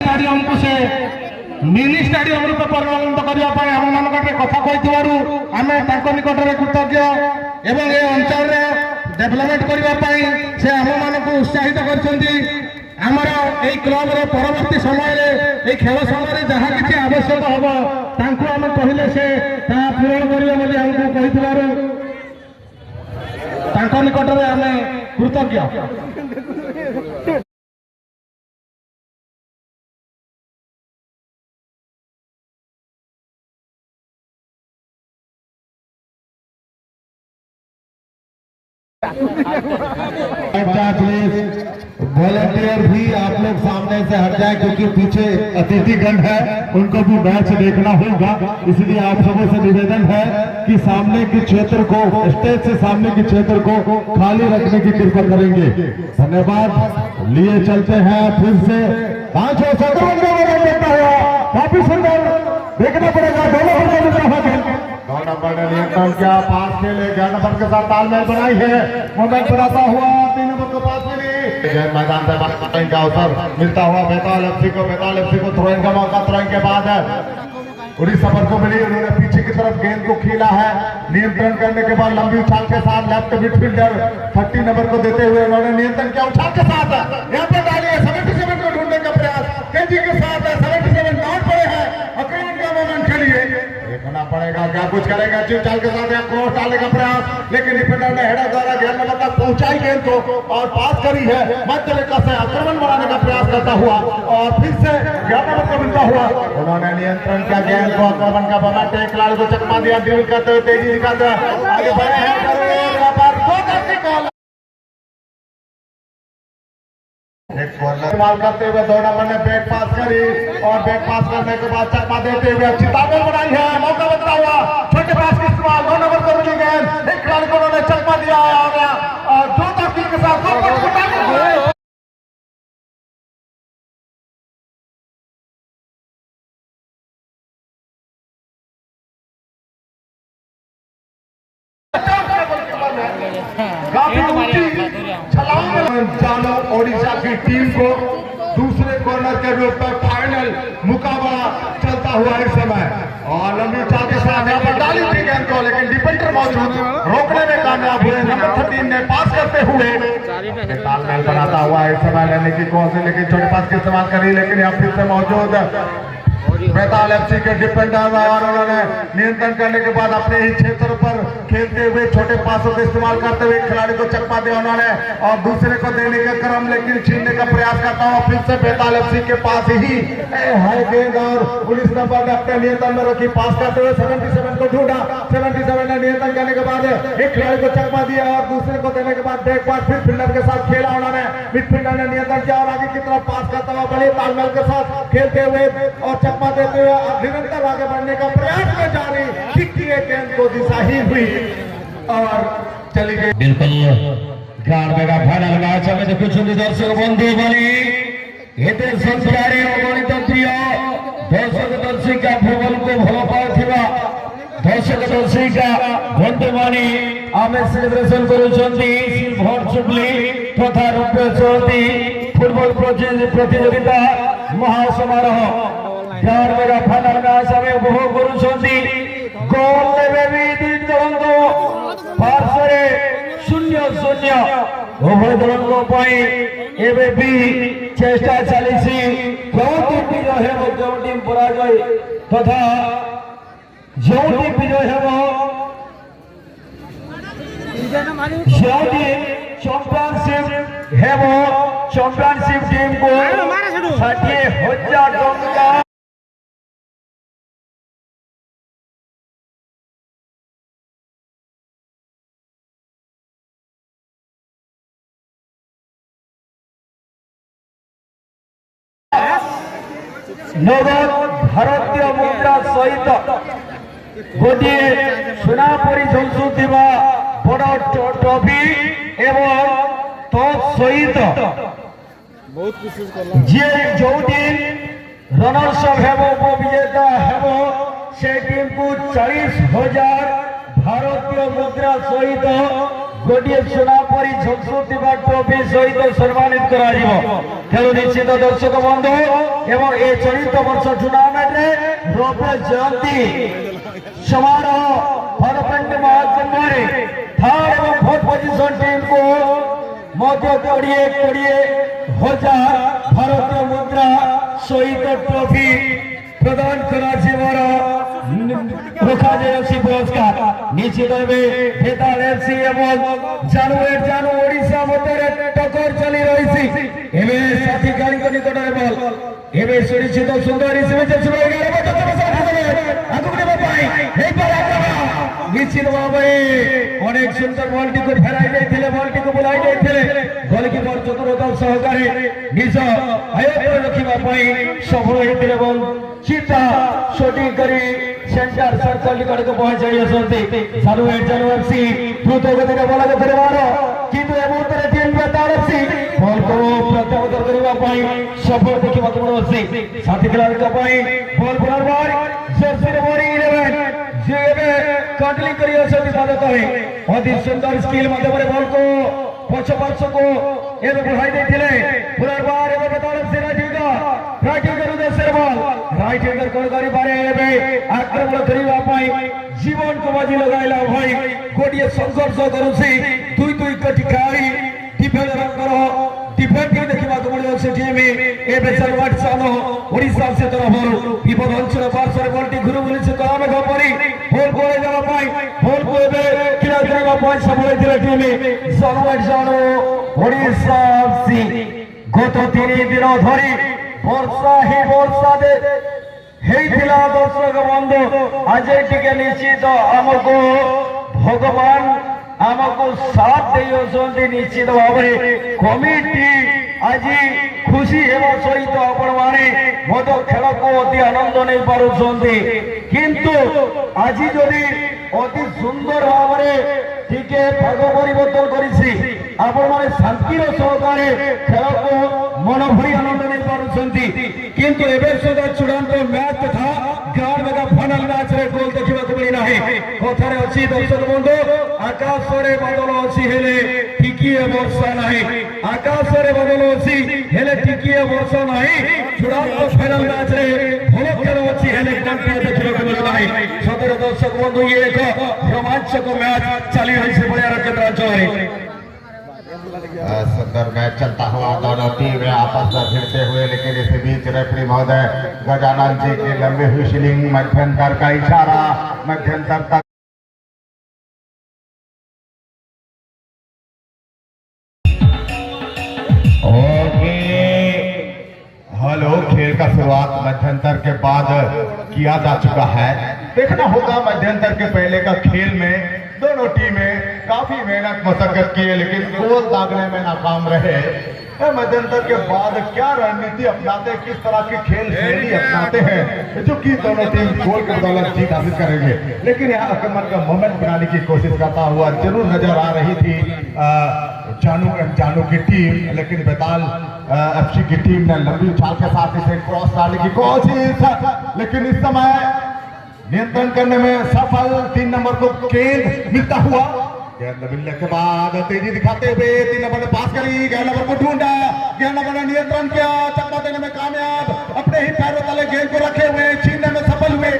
Stadium को से mini stadium रूप परिवर्तित करने आम मान कथा कही आम निकट में कृतज्ञ एवं ये अंचल डेभलपमेंट करने से आम मान को उत्साहित करमर यही क्लब परवर्ती समय खेल समय जहाँ किसी आवश्यक हम आम कहले से पूरण करेंगे आमको कही निकट में आम कृतज्ञ। वॉलंटियर भी आप लोग सामने से हट जाए क्योंकि पीछे अतिथिगण है, उनको भी मैच देखना होगा, इसलिए आप सबों से निवेदन है कि सामने के क्षेत्र को, स्टेज से सामने के क्षेत्र को खाली रखने की कृपा करेंगे। धन्यवाद। लिए चलते हैं फिर से 5 देता हुआ काफी सुंदर देखना पड़ेगा। दो नंबर ने नियंत्रण किया, पास खेले, 11 नंबर के साथ तालमेल बनाई है, मोमेंट बनाता हुआ 3 नंबर को पास मिली, मैदान से थ्रोइंग का अवसर मिलता हुआ बेताल एफसी को थ्रोइंग का मौका, थ्रोइंग के बाद उड़ीसा पर को मिली, उन्होंने पीछे की तरफ गेंद को खेला है, नियंत्रण करने के बाद लंबी उछाल के साथ लेफ्ट मिडफील्डर 30 नंबर को देते हुए उन्होंने नियंत्रण किया, उछाल के साथ यहाँ पर डाली है, 77 को ढूंढने का प्रयास तेजी के साथ है, 77 डाउन पड़े हैं आक्रमण का मोमेंट के लिए, देखना पड़ेगा क्या कुछ करेगा। चाल के साथ यहाँ क्रॉस डालने का प्रयास, लेकिन डिफेंडर ने हेडर द्वारा 11 नंबर तक पहुंचाई गेंद को और पास करी है, मध्य रेखा से आक्रमण बढ़ाने का प्रयास करता हुआ और फिर से 11 नंबर को मिलता हुआ उन्होंने नियंत्रण किया गेंद को, आक्रमण का मोमेंट, एक खिलाड़ी को चकमा दिया, ड्रिबल करते हुए तेजी दिखाते हुए आगे बढ़े हैं, इस्तेमाल करते हुए 2 नंबर ने बैक पास करी और बैक पास करने के बाद चकमा देते हुए अच्छी ताकत बनाई है, मौका बदला हुआ, छोटे पास का इस्तेमाल, 2 नंबर को मिली गेंद, एक खिलाड़ी को उन्होंने चकमा दिया और जो ताकत के साथ जानो ओडिशा की टीम को दूसरे कॉर्नर के रूप में फाइनल मुकाबला चलता हुआ इस समय, और लंबी उछाल के साथ यहाँ पर डाली थी गेंद को, लेकिन डिफेंडर मौजूद रोकने में कामयाब हुए, नंबर 13 ने पास करते हुए तालमेल बनाता हुआ इस समय लेने की कोशिश, लेकिन छोटे पास की इस्तेमाल करी, लेकिन यहाँ फिर से मौजूद बेताल एफसी के डिफेंडर और उन्होंने नियंत्रण करने के बाद अपने ही क्षेत्र पर खेलते हुए छोटे पासों का इस्तेमाल करते हुए खिलाड़ी को चकमा दिया उन्होंने और दूसरे को देने का क्रम, लेकिन छीनने का प्रयास करता हुआ फिर से बेताल एफसी के पास ही है गेंद और 19 नंबर ने अपने नियंत्रण में रखी, पास करते हुए 77 को ढूंढा, 77 ने नियंत्रण करने के बाद एक खिलाड़ी को चकमा दिया और दूसरे को देने के बाद बैक पास फिर फील्डर के साथ खेला उन्होंने, मिडफील्डर ने नियंत्रण किया और आगे की तरफ पास करता हुआ बड़े तालमेल के साथ खेलते हुए और चकमा देते हुए निरंतर आगे बढ़ने का प्रयास में जारी, किसी गेंद को दिशाहीन हुई और चली गई। बिल्कुल ध्यान देगा फाइनल मैच में देखुछंती दर्शक बंधु बनी एते संस्कारी अगणित प्रिय दर्शक दर्शिका भूगोल को भल पाउथिबा दर्शक दर्शिका बंधु बनी आमे सेलिब्रेशन करूछंती सिल्वर जुबली तथा रौप्य जयंती फुटबॉल प्रतियोगिता महासमारोह ध्यान मेरा फाइनल मैच हमें उपभोग करुछंती गोल लेबे भी 2 दलंग पार्श्वरे 0 शून्य उभय दलों एवं भी चेष्टा चली जो टीम विजय है जो टीम पराजय तथा जो टीम विजय है जो टीम चैंपियनशिप है वो चैंपियनशिप टीम को 60,000 टका नगद भारतीय मुद्रा सहित गोटे सुनापरी झुलुवा बड़ ट्रॉफी एवं तत्सहित जे जो टीम रनर्स अप हेब उपविजेता हेब से टीम को 40,000 भारतीय मुद्रा सहित गोटे सुनापरी झुलुवा ट्रॉफी सहित सम्मानित कर निश्चित दर्शक बंधु एवं ए चलित वर्ष टूर्णामेंट में रौप्य जयंती समारोह फलपेंट महाकुंभ थर्ड एवं फोर्थ पोजिशन टीम को मध्य 20,000 भारतीय मुद्रा सहित ट्रॉफी प्रदान कर रखा जाए पुरस्कार निश्चित भाव बेताल एफसी एवं जानू ओडिशा मध्य टक्कर चली रही साथी गाड़ी को निकट बल एवं सुनिश्चित सुंदर निश्चित भाव अनेक सुंदर बल्टी को फेर बल्टी को बुलाई गोलकीपर चतुरता सहकारी निज आयत्त रखा सफल होते चिता शूटिंग करी सेंटर सर्कल निकट को पहुंचाई चालू एफसी द्रुत गति बल फेरवार किंतु एवं टीम बेताल एफसी बॉल को प्रत्यावर्तन करने सफल देखा मिलूँ साथी खिलाड़ी बॉल पुनर्बार जर्सी नंबर 11 जे कंट्रोलिंग करी अति सुंदर स्किल माध्यम बॉल को पछ पार्श्व को एवं बढ़ाई पुनर्बार एवं बेताल एफसी राइट हैंडर कर आक्रमण करने जीवन को बाजी लगाइला भाई गोटे संघर्ष करुसी दुई दुई कटी खेलाड़ी डिफेंडिंग देखा टीम ओडिशा से तरफ विपद अंचल पार्श्व बल्टी घुरु बुली कला मेघ परी बॉल को बॉल को क्रिया करने सफल टीम जानू ओडिशा गत 3 दिन धरी वर्षा ही वर्षा दे दर्शक बंधु आज टे निश्चित आमको भगवान आमको साथ दे निश्चित भाव कमिटी आज खुशी हेबा सहित आपण माने खेल को अति आनंद नहीं पारुछंती किंतु आज जदि अति सुंदर भाव टिके भाग परिवर्तन करिछि आपण माने शांतिर सहकारे खेल को मन भरी आनंद नहीं पारुछंती किंतु एबे सुधा चूड़ांत मैच तथा ग्रांड मेगा फाइनल मैच रे गोल देखिबा को मिली नाही कथारे अछि दर्शक बंधु आकाश रे बादल अछि हेले टिकिए वर्षा नाही आकाश रे बादल अछि हेले टिकिए वर्षा नाही चूड़ांत फाइनल मैच रे भलो खेल अछि हेले कंटिए देखिबा को मिली नाही सदर दर्शक बंधु ये एक रोमांचक मैच चली रही से बड़े केंद्र अंचल सुंदर मैच चलता हुआ दोनों टीम आपस में भिड़ते हुए लेकिन इस बीच रेफरी महोदय गजानन जी की लंबी हुई शीलिंग मध्यंतर का इशारा मध्यंतर तक हेलो खेल का शुरुआत मध्यंतर के बाद किया जा चुका है। देखना होगा मध्यंतर के पहले का खेल में दोनों टीमें काफी मेहनत मशक्कत किए लेकिन गोल दागने में नाकाम रहे। मध्यंतर के बाद क्या रणनीति अपनाते किस तरह की खेल शैली अपनाते हैं जो कि दोनों टीम गोल के बदौलत जीत हासिल करेंगे। लेकिन यहाँ आक्रमण का मोमेंट बनाने की कोशिश करता हुआ जरूर नजर आ रही थी जानू की टीम, लेकिन बेताल एफसी की टीम ने लंबी उछाल के साथ इसे क्रॉस डालने की कोशिश, लेकिन इस समय नियंत्रण करने में सफल 3 नंबर को गेंद मिलता हुआ। गेंद मिलने के बाद तेजी दिखाते हुए 3 नंबर ने पास करी, 11 नंबर को ढूंढा, 11 नंबर ने नियंत्रण किया, चक्का देने में कामयाब, अपने ही पैरों तले गेंद को रखे हुए, छीनने में सफल हुए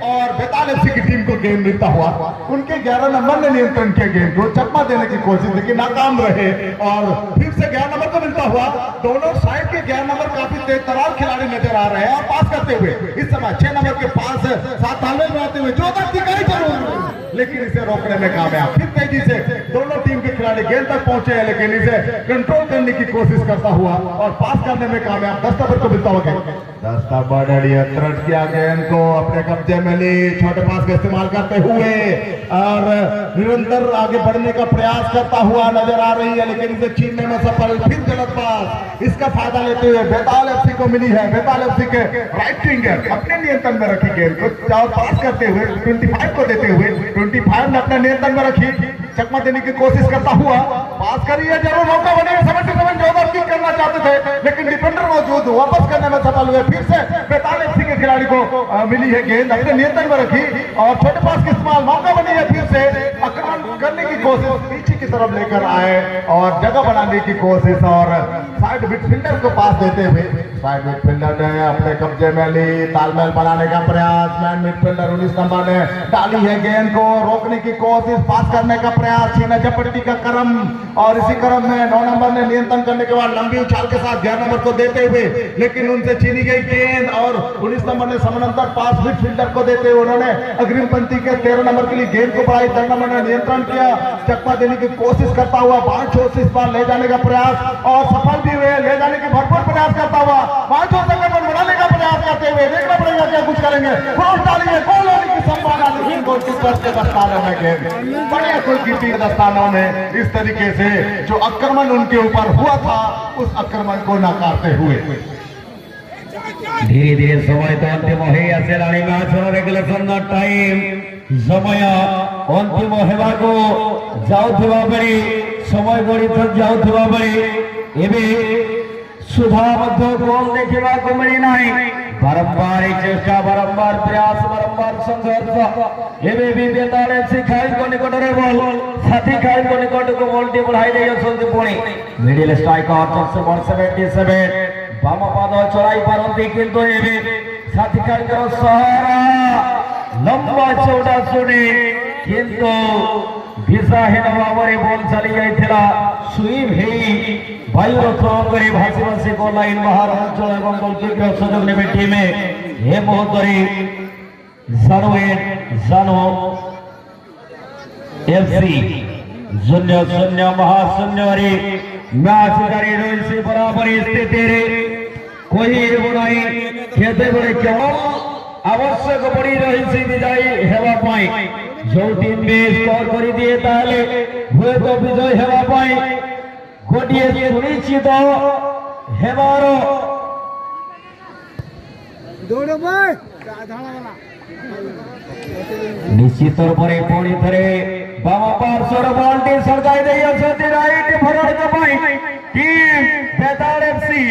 और बेताल एफसी की टीम को गेंद मिलता हुआ उनके 11 नंबर ने नियंत्रण किया गेंद को, चकमा देने की कोशिश लेकिन नाकाम रहे और फिर से 11 नंबर को मिलता हुआ। दोनों साइड के 11 नंबर काफी तेज तरार खिलाड़ी नजर आ रहे हैं और पास करते हुए इस समय 6 नंबर के पास साथ तालमेल बनाते हुए जो दिखाई जरूर, लेकिन इसे रोकने में कामयाब। फिर तेजी से दोनों टीम के खिलाड़ी गेंद तक पहुंचे हैं लेकिन इसे कंट्रोल करने की कोशिश करता हुआ और पास करने में कामयाब। दस्तबर को मिलता हुआ दस्तबर नियंत्रण किया गेंद को अपने कब्जे में ली, छोटे पास का इस्तेमाल करते हुए और निरंतर आगे बढ़ने का प्रयास करता हुआ नजर आ रही है लेकिन इसे छीनने में सफल। फिर गलत पास, इसका फायदा लेते हुए बेताल एफसी को मिली है। बेताल एफसी के राइट विंगर अपने नियंत्रण में रखी गेंद को पास करते हुए 25 को देते हुए 25 ने अपने नियंत्रण में रखी, चकमा देने की कोशिश करता हुआ पास करी है, जरूर मौका बनेगा। 77 14 किक करना चाहते थे लेकिन डिफेंडर मौजूद वापस करने में सफल हुए। फिर से बेताल एफसी के खिलाड़ी को मिली है गेंद, अपने नियंत्रण में रखी और छोटे पास का इस्तेमाल, मौका बनी है। फिर से आक्रमण करने की कोशिश, पीछे की तरफ लेकर आए और जगह बनाने की कोशिश और साइड मिडफील्डर को पास देते हुए साइड मिडफील्डर ने अपने कब्जे में ली, तालमेल बनाने का प्रयास। मैन मिडफील्डर 19 नंबर ने डाली है गेंद को, रोकने की कोशिश, पास करने का प्रयास, छीना झपटी का क्रम और इसी क्रम में 9 नंबर ने नियंत्रण करने के बाद लंबी उछाल के साथ 11 नंबर को देते हुए लेकिन उनसे छीनी गई गेंद और 19 नंबर ने समानांतर पास मिडफील्डर को देते हुए उन्होंने अग्रिम पंक्ति के 13 नंबर के लिए गेंद को बढ़ाई। 10 नंबर ने नियंत्रण किया, चकमा देने की कोशिश करता हुआ 5 छोर से इस बार ले जाने का प्रयास और सफल भी हुए, ले जाने की भरपूर प्रयास करता हुआ 5 छोर से बनाने का प्रयास करते हुए। देखना पड़ेगा क्या कुछ करेंगे, गोल डालेंगे, गोल होने की संभावना नहीं। गोलकीपर के दस्तानों में गेंद, बढ़िया गोलकीपर के दस्तानों में इस तरीके से जो आक्रमण उनके ऊपर हुआ था उस आक्रमण को नकारते हुए धीरे धीरे समय तो अंतिम हो आसलानी मैच रेगुलेशन टाइम समय अंतिम हेबाको जाउथिबा बेले समय गड़ी तक जाउथिबा बेले एबे सुधा मध्य गोल देखा को मिली नहीं। बारंबार चेष्टा, बारंबार प्रयास, बारंबार संघर्ष एबे भी बेताल एफसी खाई को निकट रे बॉल साथी खाई को निकट को बॉल टी बढ़ाई दे संदीप पुणी मिडिल स्ट्राइकर 77 बाम पाद चढ़ाई पारती किंतु एबे साथी खाई कर सहारा लंबा चौड़ा सुनी किंतु दिशाहीन भाव में बॉल चली जाइथिला सुई भेई वायु रथरे भासी भासी गोल लाइन बाहर अंचल एवं गोलकीपर सुजोग नेबे टीम हे मुहूर्तरे जानो एफसी 0-0 महाशून्य मैच जारी रही बराबर स्थिति रे कोई नहीं खेते बड़े केवल आवश्यक पड़ी रही विजयी हेबा पाई जो टीम भी स्कोर कर दिए ताले हुए तो विजय हेबा पाई गोटिए सुनिश्चित हेबार निश्चित रूप से पुणी थे बाम पार्श्वर बॉल टी सड़काई दे राइट फरवर्ड टीम बेताल एफसी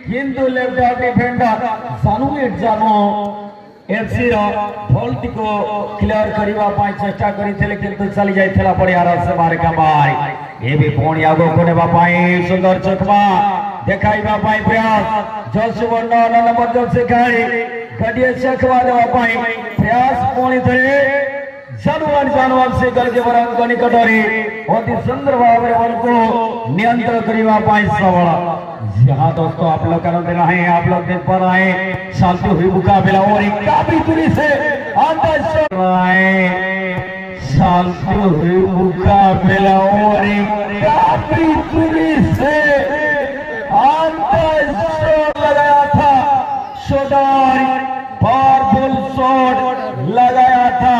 किंतु लेफ्ट हाफ डिफेंडर जानो एफसी बॉल को क्लियर करने चेष्टा करते किंतु चली जाइए बढ़िया से मार का मार ये भी पुणी आगो को नेबा सुंदर चकमा देखाइबा प्रयास जस बंड नंबर जर्सी खेली गडिए चकमा देवा प्रयास पुणी थे जानवर से करके बरंग निकटरी अति सुंदर भाव में बल को नियंत्रण करने सबल। यहाँ दोस्तों आप लोग कर देना है, आप लोग देख पा रहे हैं चलती हुई मुकाबला और एक काफी दूरी से चलती हुई मुकाबला और एक काफी दूरी से लगाया था शॉट, पावरफुल शॉट लगाया था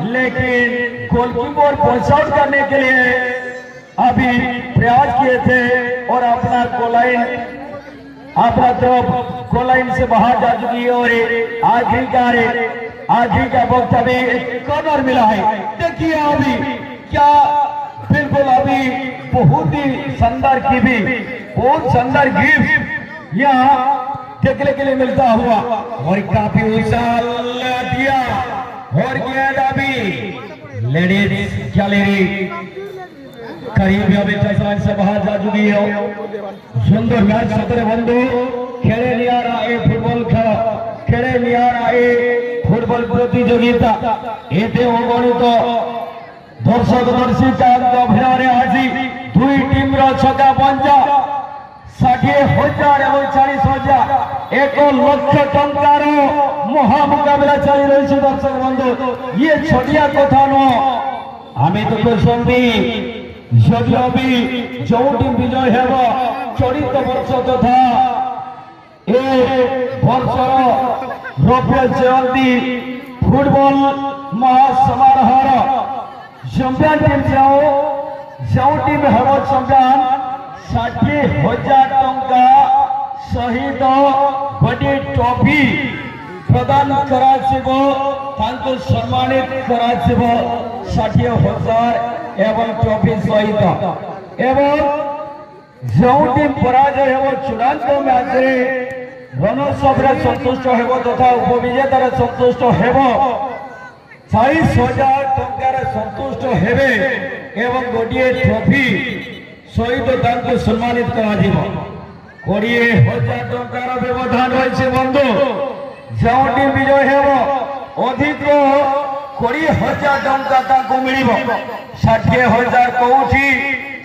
लेकिन गोलकीपर पॉइंट आउट करने के लिए अभी प्रयास किए थे और अपना गोलाइन अपना तरफ गोलाइन से बाहर जा चुकी है और आखिरी का वक्त अभी कॉर्नर मिला है। देखिए अभी क्या बिल्कुल अभी बहुत ही शानदार की भी बहुत शानदार गिफ्ट यहाँ देखने के लिए मिलता हुआ और काफी उछाल दिया और गेंद अभी लेडीज गैलरी करीब अभी टचलाइन से बाहर जा चुकी है। सुंदर मैच सतरे बंधु खेले लिया रहा है फुटबॉल का নিয়ারা এই ফুটবল প্রতিযোগিতা এতে অগণিত দর্শক দর্শিকা অভিনয়ে আজি দুই টিমর ছকা পঞ্জা 60,000 এবং 40,000 1 লক্ষ টঙ্কার মহা মুকাবিলা চালি রয়েছে দর্শক বন্ধু ইয়ে ছোটিয়া কথা নয় আমি তো কইসন্দি যদিও বি ଯେଉଁ টিম বিজয় ହେବ চলিত ବର୍ଷ তথা ଏ ବର୍ଷର ରୌପ୍ୟ ଜୟନ୍ତୀ ଫୁଟବଲ ମହାସମାରୋହର ଚମ୍ପିଆନ ଟିମ୍ ଯେଉଁ ଟିମ୍ ହେବ ଚମ୍ପିଆନ 60,000 ଟଙ୍କା ସହିତ ଗୋଟିଏ ଟ୍ରଫି ପ୍ରଦାନ କରାଯିବ ତାଙ୍କୁ ସମ୍ମାନିତ କରାଯିବ 60,000 ଏବଂ ଟ୍ରଫି ସହିତ ଏବଂ ଯେଉଁ ଟିମ୍ ପରାଜୟ ହେବ ଚୂଡ଼ାନ୍ତ ମ୍ୟାଚରେ ରନର୍ସଅପରେ ସନ୍ତୁଷ୍ଟ ହେବ ତଥା ଉପବିଜେତାରେ ସନ୍ତୁଷ୍ଟ ହେବ 40,000 ଟଙ୍କାରେ ସନ୍ତୁଷ୍ଟ ହେବେ ଏବଂ ଗୋଟିଏ ଟ୍ରଫି ସହିତ ତାଙ୍କୁ ସମ୍ମାନିତ କରାଯିବ 20,000 ଟଙ୍କାର ବ୍ୟବଧାନ ରହିଛି ବନ୍ଧୁ ଯେଉଁ ଟିମ୍ ବିଜୟ ହେବ ଅଧିକ 20,000 ଟଙ୍କା ତାଙ୍କୁ ମିଳିବ 60,000 କୋଉଠି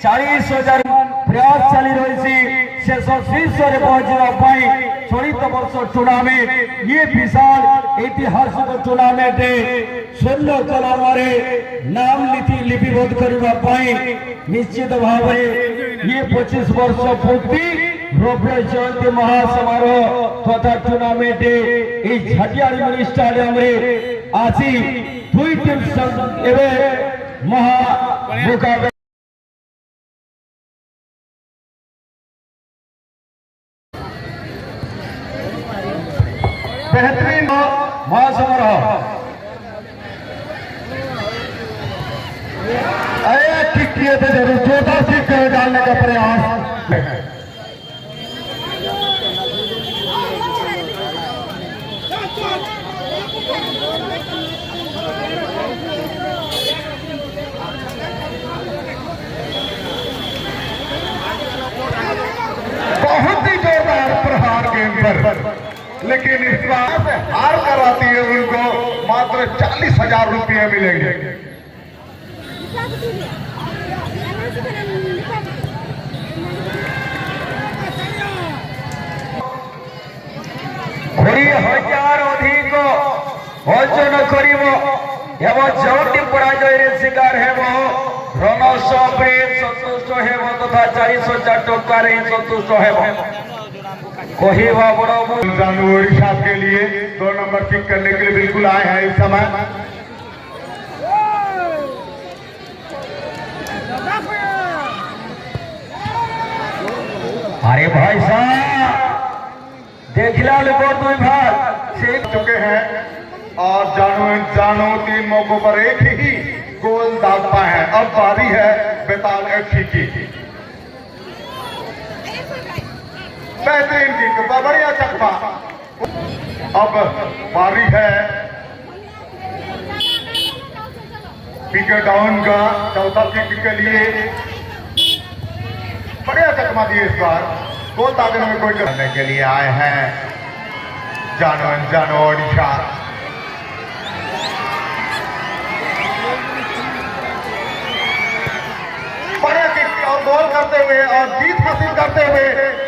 40,000 प्रयास चली रही शेष शीर्ष पहुंचने चलित वर्ष टूर्णामेंट ये विशाल ऐतिहासिक टूर्णामेंट स्वर्ण कलम नाम लिपिबद्ध करने निश्चित भाव ये 25 वर्ष पूर्ति रौप्य जयंती महासमारोह तथा टूर्णामेंट झाटियाड़ी मिनी स्टाडियम आसी दुई टीम महा मुकाबला बेहतरीन महासमारोह किक किए थे जरूर छोटा किक डालने का प्रयास बहुत ही जोरदार प्रहार गेंद पर लेकिन इस बार हार करवाती है उनको मात्र 40,000 रुपये मिलेंगे अधिक अर्जन कर पराजय शिकार रनर्सअप सन्तुष्ट तथा 40,000 टंकार सन्तुष्ट कहिबा बड़ा जानू ओडिशा के लिए 2 नंबर किक करने के लिए बिल्कुल आए हैं इस समय अरे भाई साहब देखला लोगों दुई भाग सीख चुके हैं और जानू 3 मौकों पर एक ही गोल दाग पाए हैं अब बारी है बेताल एफसी की बेहतरीन किक बढ़िया चकमा अब बारी है विकेट डाउन का चौथा किक के लिए बढ़िया चकमा दिए इस बार गोल दागने में कोई करने के लिए आए हैं जानो ओडिशा बढ़िया किक और गोल करते हुए और जीत हासिल करते हुए